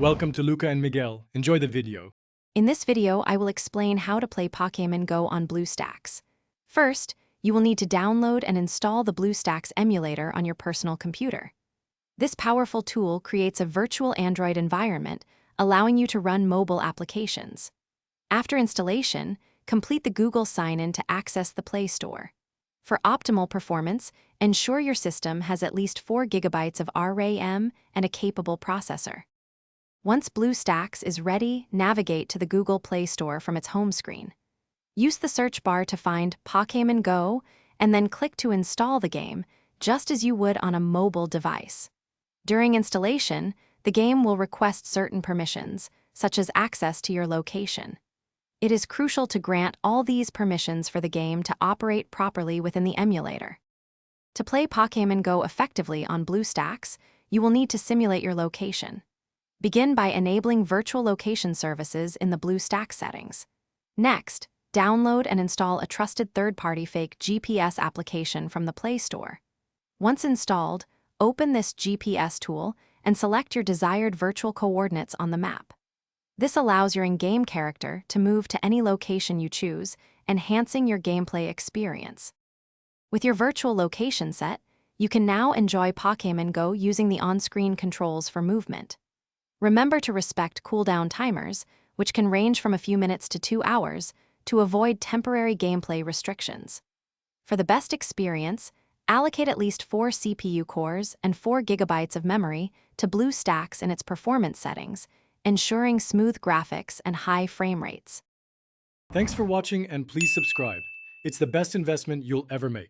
Welcome to Luca and Miguel. Enjoy the video. In this video, I will explain how to play Pokémon Go on Bluestacks. First, you will need to download and install the Bluestacks emulator on your personal computer. This powerful tool creates a virtual Android environment, allowing you to run mobile applications. After installation, complete the Google sign-in to access the Play Store. For optimal performance, ensure your system has at least 4 GB of RAM and a capable processor. Once Bluestacks is ready, navigate to the Google Play Store from its home screen. Use the search bar to find Pokémon Go and then click to install the game, just as you would on a mobile device. During installation, the game will request certain permissions, such as access to your location. It is crucial to grant all these permissions for the game to operate properly within the emulator. To play Pokémon Go effectively on Bluestacks, you will need to simulate your location. Begin by enabling virtual location services in the Bluestacks settings. Next, download and install a trusted third-party fake GPS application from the Play Store. Once installed, open this GPS tool and select your desired virtual coordinates on the map. This allows your in-game character to move to any location you choose, enhancing your gameplay experience. With your virtual location set, you can now enjoy Pokémon Go using the on-screen controls for movement. Remember to respect cooldown timers, which can range from a few minutes to 2 hours, to avoid temporary gameplay restrictions. For the best experience, allocate at least 4 CPU cores and 4 GB of memory to Bluestacks in its performance settings, ensuring smooth graphics and high frame rates. Thanks for watching and please subscribe. It's the best investment you'll ever make.